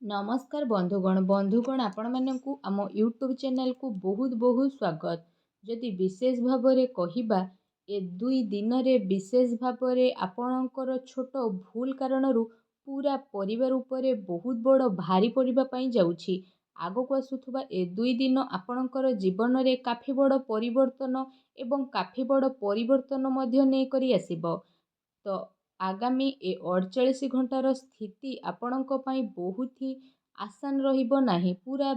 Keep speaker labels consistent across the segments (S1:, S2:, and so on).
S1: नमस्कार बंधुगण आपण मानकु आम यूट्यूब चैनल को बहुत बहुत स्वागत। जदि विशेष भाव में कहिबा ए दुई दिन रे विशेष भाव में आपणकर छोट भूल कारण पूरा परिवार उपरे बहुत बड़ भारी पड़िबा पई जाउछि। आगको आसुथबा ए दुई दिन आपणकर जीवन रे काफी बड़ परिवर्तन एवं काफी बड़ परिवर्तन मध्य नै करी आसीबो। तो आगामी ए 48 घंटार स्थिति आपणक पई बहुत ही आसान रहिबो नाही, पूरा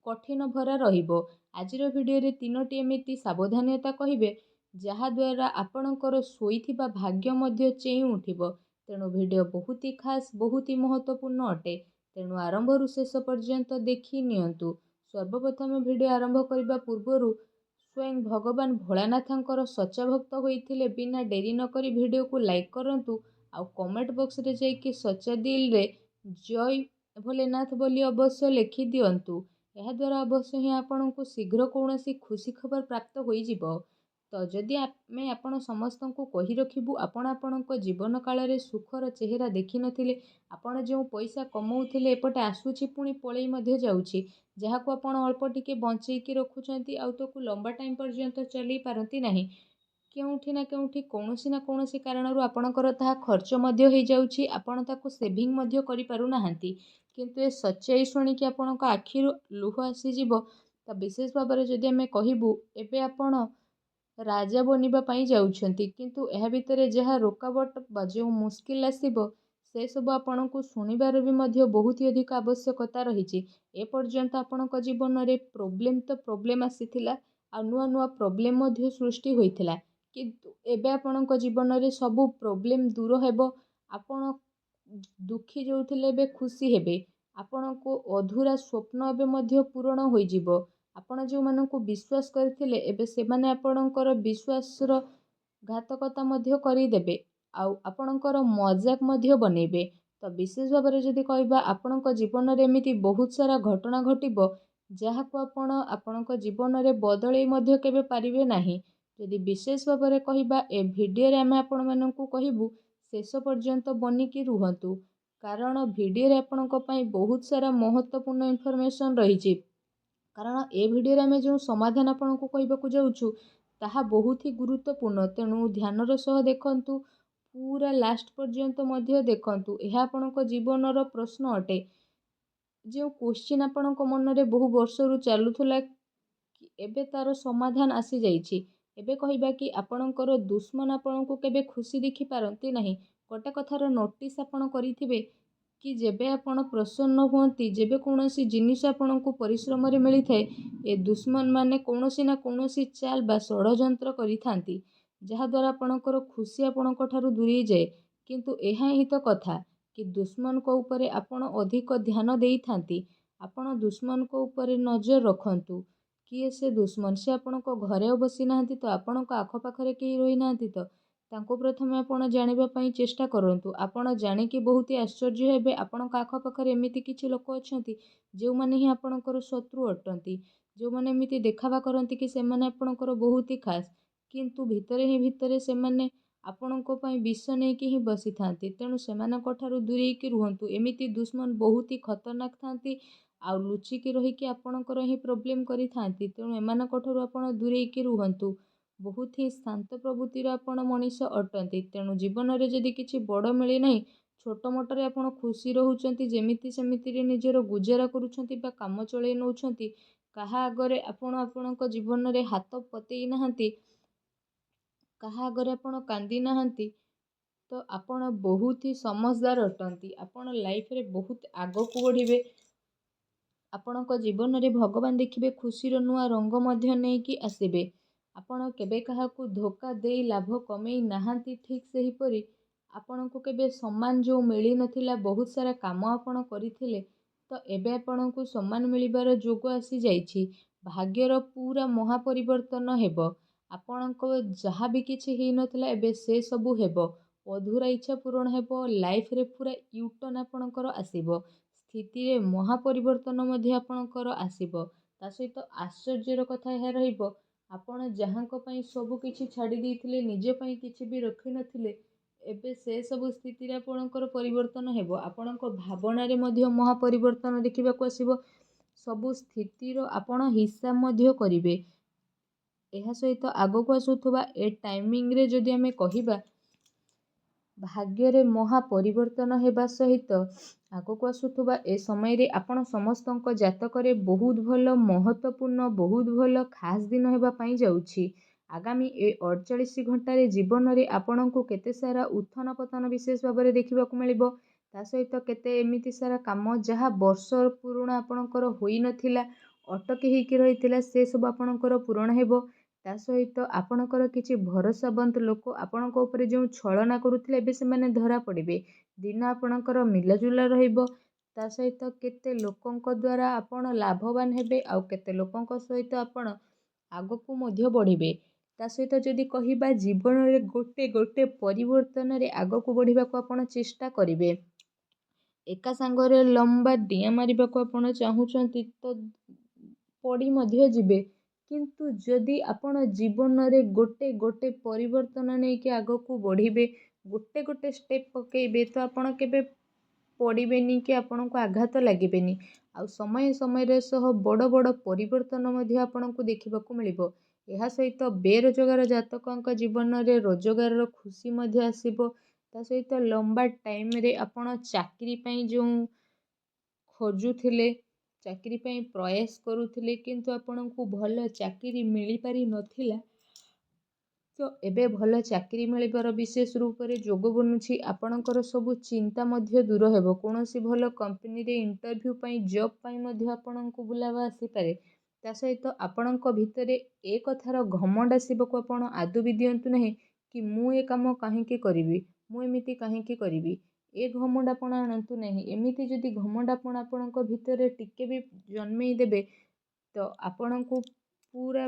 S1: कठिन भरा रहिबो। आजिर भिडियो रे तीनोटी एमिति सावधानता कहिबे जहा द्वारा आपणकर सोईथिबा भाग्य मध्य चेई उठिबो। तेणु भिडियो बहुत ही खास बहुत ही महत्वपूर्ण अटे। तेणु आरंभरू शेष पर्यंत देखि नियंतु। सर्वप्रथम भिडियो आरंभ करबा पूर्वरु स्वयं भगवान भोलानाथंकर सच्चा भक्त होइथिले बिना डेरी न करी भिडियो को लाइक करंतु आउ कमेंट बॉक्स रे जाइके सच्चा दिल रे जय भोलेनाथ बोली अवश्य लिखि दियंतु। यह द्वारा अवश्य ही आपनको शीघ्र कौनसी खुशी खबर प्राप्त होई जिवो। तो जदि आमे आपण समस्त को कहि रखिबु आपण आपणक जीवन काल रे सुखर चेहरा देखि नथिले, आपण जो पैसा कमाउथिले एपटे आसुछि पुणी पळेई मध्ये जाउछि, जहा को आपण अल्प टिके बंचेई कि रखुचंती आउ तो को लंबा टाइम पर्यंत चली पारंती नाही। केउठी ना केउठी कौनसी ना कौनसी कारणरू आपणकर ताहा खर्च मध्य होई जाउछि, आपण ताको सेविंग मध्य करि पारु नाहंती। किंतु ए सच्चाई शुणी कि आपणक आखिरु लुह आसी जिवो। त विशेष भाବରେ जदि आमे कहिबु एबे आपण राजा बनिबा पई जाउछंती, किंतु एहा भितरे जहा रोकावट बा जो मुश्किल आसीबो से सब आपणको शुणिबार भी मध्य बहुत ही अधिक आवश्यकता रहिछि। ए पर्यंत आपणक जीवन रे प्रोब्लेम तो प्रोब्लेम आसीथिला आ नुआ नुआ प्रोब्लेम मध्य सृष्टि होइथिला, किंतु एबे आपणक जीवन रे सब प्रोब्लेम दूर हेबो। आपण दुखी जोथिले एबे खुशी हेबे, आपणको अधूरा स्वप्न एबे मध्य पूर्ण होई जिवो। आपण जो मानकु विश्वास करथिले एबे से माने आपणकर विश्वासर घातकता मध्य करि देबे आउ आपणकर मजाक मध्य बनेबे। तो विशेष भाବରେ जदि कहबा आपणक जीवन रे एमिति बहुत सारा घटना घटिबो जहा को आपण आपणक जीवन रे बदलै मध्य केबे पारिबे नाही। जदि विशेष भाବରେ कहबा ए भिडियो रे आमे आपण मानकु कहिबु शेष पर्यंत बनिकी रुहंतु, कारण भिडियो रे आपणक पई बहुत सारा महत्वपूर्ण इनफॉरमेशन रहिछि। कारण ए भिडियो रे आमे जो समाधान आपणको कहबाकू जाउछु ताहा बहुत ही गुरुत्वपूर्ण, तेणु ध्यानर सह देखंतु, पूरा लास्ट पर्यंत मध्य देखंतु। एहा आपणको जीवनर प्रश्न अटे, जो क्वेश्चन आपणको मन रे बहु वर्षरु चालुथुला एबे तार समाधान आसी जाइछि। एबे कहिबा कि आपणकर दुश्मन आपणको केबे खुशी देखि पारंती नाही। गोटे कथार नोटिस आपण करिथिबे कि जेबे आपण प्रसन्न हुअंती, जेबे कौनसी जिनिस आपणको परिश्रम रे मिली थाए, ए दुश्मन माने कौनसी ना कौनसी चाल बा षडयंत्र करिथांती, जहा द्वारा आपणकर खुशी आपणको ठारू दूरी जाए। किंतु एहा ही तो कथा कि दुश्मन को ऊपरे आपण अधिक ध्यान देइथांती। आपण दुश्मन को ऊपरे नजर रखंतु। किए से दुश्मन, से आपणको घरे बसी नाहंती तो आपणको आख पाखरे केही रही नाहंती तो तांको प्रथमे आपण जानिबा पई चेष्टा करंतु। आपण जानिकी बहुत ही आश्चर्य हेबे आपणको आख पाखरे एमिति किछि लोक अछंती जो माने ही आपणकर शत्रु अटंती, जो माने एमिति देखावा करंती कि से माने आपणकर बहुत ही खास, किंतु भितरे ही भितरे से माने आपणको पई विष नेकी ही बसी थांती। तेणु सेमानक ठारू दूरेकी रुहंतु। एमिति दुश्मन बहुत ही खतरनाक थांती आउ लुचिकी रहिकी आपणकर ही प्रोब्लेम करि थांती। तेणु एमानक ठारू आपण दूरेकी रुहंतु। बहुत ही शांत प्रवृत्तिर आपण मनीष अटंती। तेणु जीवन रे जदि किछि बड़ मिली नाही, छोट मोटरे आपण खुशी रहुचंती, जेमिति सेमिति रे निजर गुजारा करूछंती बा काम चळेई नउछंती, काहा आगरे आपण आपणक जीवन रे हाथ पतेई नाहंती, काहा आगरे आपण कांदी नाहंती, तो आपण बहुत ही समझदार अटंती। आपण लाइफ रे बहुत आगकू बढ़िबे। आपणक जीवन रे भगवान देखिबे खुशीर नुआ रंग मध्य नेकी आसीबे। आपण केबे काहाकू धोखा देई लाभ कमेई नाहंती, ठीक सेही परी आपणको केबे सम्मान जो मिली नथिला, बहुत सारा काम आपण करिथिले तो एबे आपणको सम्मान मिलिबार जोग आसी जाइछि। भाग्यर पूरा महापरिवर्तन हेबो। आपणको जहा भी किछि हेई नथिला एबे से सबु हेबो। अधूरा इच्छा पूर्ण हेबो। लाइफ रे पूरा यूटर्न आपणकर आसीबो। स्थिति रे महापरिवर्तन मध्य आपणकर आसीबो। ता सहित आश्चर्यर कथा एहा रहिबो, आपण जहांको पई सब किछि छाड़ी देइथिले, निजे पई किछि भी रखि नथिले, ଏବେ ସେ ସବୁ ସ୍ଥିତିରେ ଆପଣଙ୍କର ପରିବର୍ତ୍ତନ ହେବ। ଆପଣଙ୍କ ଭାବନାରେ ମଧ୍ୟ ମହା ପରିବର୍ତ୍ତନ ଦେଖିବାକୁ ଆସିବ। ସବୁ ସ୍ଥିତିର ଆପଣ ହିସାବ ମଧ୍ୟ କରିବେ। ଏହା ସହିତ ଆଗକୁ ଆସୁଥିବା ଏ ଟାଇମିଂରେ ଯଦି ଆମେ କହିବା, ଭାଗ୍ୟରେ ମହା ପରିବର୍ତ୍ତନ ହେବା ସହିତ ଆଗକୁ ଆସୁଥିବା ଏ ସମୟରେ ଆପଣ ସମସ୍ତଙ୍କ ଜାତକରେ ବହୁତ ଭଲ ମହତ୍ତ୍ୱପୂର୍ଣ୍ଣ, ବହୁତ ଭଲ ଖାସ୍ ଦିନ ହେବା ପାଇଁ ଯାଉଛି। ଆଗାମୀ ଏ 48 ଘଣ୍ଟାରେ ଜୀବନରେ ଆପଣଙ୍କୁ କେତେ ସାରା ଉତ୍ଥାନ ପତନ ବିଶେଷ ଭାବରେ ଦେଖିବାକୁ ମିଳିବ। ତା ସହିତ କେତେ ଏମିତି ସାରା କାମ ଯାହା ବର୍ଷ ପୁରୁଣା ଆପଣଙ୍କର ହୋଇନଥିଲା, ଅଟକି ହେଇକି ରହିଥିଲା, ସେ ସବୁ ଆପଣଙ୍କର ପୂରଣ ହେବ। ତା ସହିତ ଆପଣଙ୍କର କିଛି ଭରସାବନ୍ତ ଲୋକ ଆପଣଙ୍କ ଉପରେ ଯେଉଁ ଛଳନା କରୁଥିଲେ, ଏବେ ସେମାନେ ଧରା ପଡ଼ିବେ। ଦିନ ଆପଣଙ୍କର ମିଲାଜୁଲା ରହିବ। ତା ସହିତ କେତେ ଲୋକଙ୍କ ଦ୍ୱାରା ଆପଣ ଲାଭବାନ ହେବେ, ଆଉ କେତେ ଲୋକଙ୍କ ସହିତ ଆପଣ ଆଗକୁ ମଧ୍ୟ ବଢ଼ିବେ। ତା ସହିତ ଯଦି କହିବା ଜୀବନରେ ଗୋଟେ ଗୋଟେ ପରିବର୍ତ୍ତନରେ ଆଗକୁ ବଢ଼ିବାକୁ ଆପଣ ଚେଷ୍ଟା କରିବେ। ଏକା ସାଙ୍ଗରେ ଲମ୍ବା ଡିଆଁ ମାରିବାକୁ ଆପଣ ଚାହୁଁଛନ୍ତି ତ ପଡ଼ି ମଧ୍ୟ ଯିବେ। କିନ୍ତୁ ଯଦି ଆପଣ ଜୀବନରେ ଗୋଟେ ଗୋଟେ ପରିବର୍ତ୍ତନ ନେଇକି ଆଗକୁ ବଢ଼ିବେ, ଗୋଟେ ଗୋଟେ ଷ୍ଟେପ୍ ପକେଇବେ, ତ ଆପଣ କେବେ ପଡ଼ିବେନି କି ଆପଣଙ୍କୁ ଆଘାତ ଲାଗିବେନି। ଆଉ ସମୟ ସମୟରେ ସହ ବଡ଼ ବଡ଼ ପରିବର୍ତ୍ତନ ମଧ୍ୟ ଆପଣଙ୍କୁ ଦେଖିବାକୁ ମିଳିବ। ଏହା ସହିତ ବେରୋଜଗାର ଜାତକଙ୍କ ଜୀବନରେ ରୋଜଗାରର ଖୁସି ମଧ୍ୟ ଆସିବ। ତା ସହିତ ଲମ୍ବା ଟାଇମରେ ଆପଣ ଚାକିରି ପାଇଁ ଯେଉଁ ଖୋଜୁଥିଲେ, ଚାକିରି ପାଇଁ ପ୍ରୟାସ କରୁଥିଲେ, କିନ୍ତୁ ଆପଣଙ୍କୁ ଭଲ ଚାକିରି ମିଳିପାରି ନଥିଲା, ତ ଏବେ ଭଲ ଚାକିରି ମିଳିବାର ବିଶେଷ ରୂପରେ ଯୋଗ ବନୁଛି। ଆପଣଙ୍କର ସବୁ ଚିନ୍ତା ମଧ୍ୟ ଦୂର ହେବ। କୌଣସି ଭଲ କମ୍ପାନୀରେ ଇଣ୍ଟରଭ୍ୟୁ ପାଇଁ, ଜବ୍ ପାଇଁ ମଧ୍ୟ ଆପଣଙ୍କୁ ବୁଲାବା ଆସିପାରେ। ତା ସହିତ ଆପଣଙ୍କ ଭିତରେ ଏ କଥାର ଘମଣ୍ଡ ଆସିବାକୁ ଆପଣ ଆଦୌ ବି ଦିଅନ୍ତୁ ନାହିଁ କି ମୁଁ ଏ କାମ କାହିଁକି କରିବି, ମୁଁ ଏମିତି କାହିଁକି କରିବି। ଏ ଘମଣ୍ଡ ଆପଣ ଆଣନ୍ତୁ ନାହିଁ। ଏମିତି ଯଦି ଘମଣ୍ଡ ଆପଣ ଆପଣଙ୍କ ଭିତରେ ଟିକେ ବି ଜନ୍ମେଇ ଦେବେ, ତ ଆପଣଙ୍କୁ ପୁରା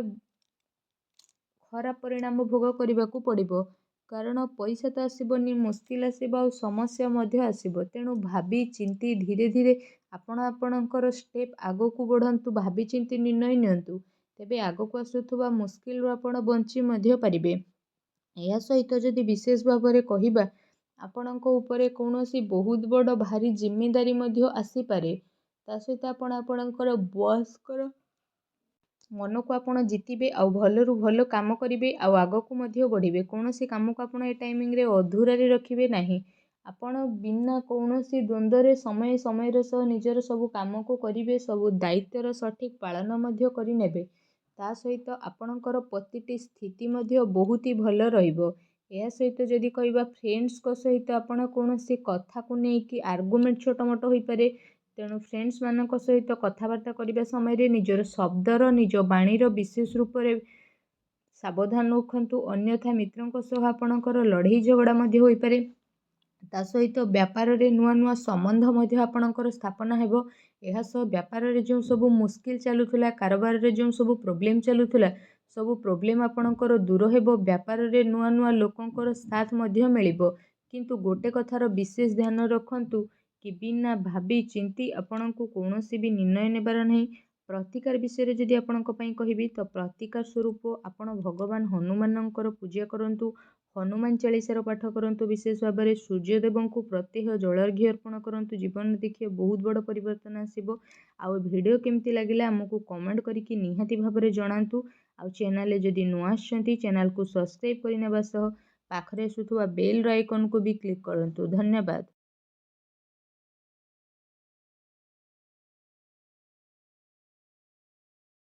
S1: ଖରାପ ପରିଣାମ ଭୋଗ କରିବାକୁ ପଡ଼ିବ। କାରଣ ପଇସା ତ ଆସିବନି, ମୁସ୍କିଲ ଆସିବ, ଆଉ ସମସ୍ୟା ମଧ୍ୟ ଆସିବ। ତେଣୁ ଭାବି ଚିନ୍ତି ଧୀରେ ଧୀରେ ଆପଣ ଆପଣଙ୍କର ଷ୍ଟେପ୍ ଆଗକୁ ବଢ଼ାନ୍ତୁ, ଭାବି ଚିନ୍ତି ନିର୍ଣ୍ଣୟ ନିଅନ୍ତୁ। ତେବେ ଆଗକୁ ଆସୁଥିବା ମୁସ୍କିଲରୁ ଆପଣ ବଞ୍ଚି ମଧ୍ୟ ପାରିବେ। ଏହା ସହିତ ଯଦି ବିଶେଷ ଭାବରେ କହିବା, ଆପଣଙ୍କ ଉପରେ କୌଣସି ବହୁତ ବଡ଼ ଭାରି ଜିମ୍ମେଦାରୀ ମଧ୍ୟ ଆସିପାରେ। ତା ସହିତ ଆପଣ ଆପଣଙ୍କର ବସ୍ଙ୍କର ମନକୁ ଆପଣ ଜିତିବେ, ଆଉ ଭଲରୁ ଭଲ କାମ କରିବେ, ଆଉ ଆଗକୁ ମଧ୍ୟ ବଢ଼ିବେ। କୌଣସି କାମକୁ ଆପଣ ଏ ଟାଇମିଂରେ ଅଧୁରାରେ ରଖିବେ ନାହିଁ। ଆପଣ ବିନା କୌଣସି ଦ୍ୱନ୍ଦ୍ୱରେ ସମୟ ସମୟର ସହ ନିଜର ସବୁ କାମକୁ କରିବେ, ସବୁ ଦାୟିତ୍ୱର ସଠିକ୍ ପାଳନ ମଧ୍ୟ କରିନେବେ। ତା ସହିତ ଆପଣଙ୍କର ପ୍ରତିଟି ସ୍ଥିତି ମଧ୍ୟ ବହୁତ ହି ଭଲ ରହିବ। ଏହା ସହିତ ଯଦି କହିବା ଫ୍ରେଣ୍ଡସ୍ଙ୍କ ସହିତ ଆପଣ କୌଣସି କଥାକୁ ନେଇକି ଆର୍ଗୁମେଣ୍ଟ ଛୋଟ ମୋଟ ହୋଇପାରେ। ତେଣୁ ଫ୍ରେଣ୍ଡସ୍ମାନଙ୍କ ସହିତ କଥାବାର୍ତ୍ତା କରିବା ସମୟରେ ନିଜର ଶବ୍ଦର, ନିଜ ବାଣୀର ବିଶେଷ ରୂପରେ ସାବଧାନ ରଖନ୍ତୁ। ଅନ୍ୟଥା ମିତ୍ରଙ୍କ ସହ ଆପଣଙ୍କର ଲଢ଼େଇ ଝଗଡ଼ା ମଧ୍ୟ ହୋଇପାରେ। ତା ସହିତ ବ୍ୟାପାରରେ ନୂଆ ନୂଆ ସମ୍ବନ୍ଧ ମଧ୍ୟ ଆପଣଙ୍କର ସ୍ଥାପନ ହେବ। ଏହା ସହ ବ୍ୟାପାରରେ ଯେଉଁ ସବୁ ମୁସ୍କିଲ ଚାଲୁଥିଲା, କାରବାରରେ ଯେଉଁ ସବୁ ପ୍ରୋବ୍ଲେମ୍ ଚାଲୁଥିଲା, ସବୁ ପ୍ରୋବ୍ଲେମ୍ ଆପଣଙ୍କର ଦୂର ହେବ। ବ୍ୟାପାରରେ ନୂଆ ନୂଆ ଲୋକଙ୍କର ସାଥ ମଧ୍ୟ ମିଳିବ। କିନ୍ତୁ ଗୋଟେ କଥାର ବିଶେଷ ଧ୍ୟାନ ରଖନ୍ତୁ କି ବିନା ଭାବି ଚିନ୍ତି ଆପଣଙ୍କୁ କୌଣସି ବି ନିର୍ଣ୍ଣୟ ନେବାର ନାହିଁ। ପ୍ରତିକାର ବିଷୟରେ ଯଦି ଆପଣଙ୍କ ପାଇଁ କହିବି, ତ ପ୍ରତିକାର ସ୍ୱରୂପ ଆପଣ ଭଗବାନ ହନୁମାନଙ୍କର ପୂଜା କରନ୍ତୁ। ହନୁମାନ ଚାଳିଶାର ପାଠ କରନ୍ତୁ। ବିଶେଷ ଭାବରେ ସୂର୍ଯ୍ୟଦେବଙ୍କୁ ପ୍ରତ୍ୟହ ଜଳାର୍ଘ୍ୟ ଅର୍ପଣ କରନ୍ତୁ। ଜୀବନରେ ଦେଖିବେ ବହୁତ ବଡ଼ ପରିବର୍ତ୍ତନ ଆସିବ। ଆଉ ଭିଡ଼ିଓ କେମିତି ଲାଗିଲା ଆମକୁ କମେଣ୍ଟ କରିକି ନିହାତି ଭାବରେ ଜଣାନ୍ତୁ। ଆଉ ଚ୍ୟାନେଲରେ ଯଦି ନୂଆ ଆସିଛନ୍ତି, ଚ୍ୟାନେଲକୁ ସବସ୍କ୍ରାଇବ୍ କରିନେବା ସହ ପାଖରେ ଆସୁଥିବା ବେଲ୍ର ଆଇକନ୍କୁ ବି କ୍ଲିକ୍ କରନ୍ତୁ। ଧନ୍ୟବାଦ।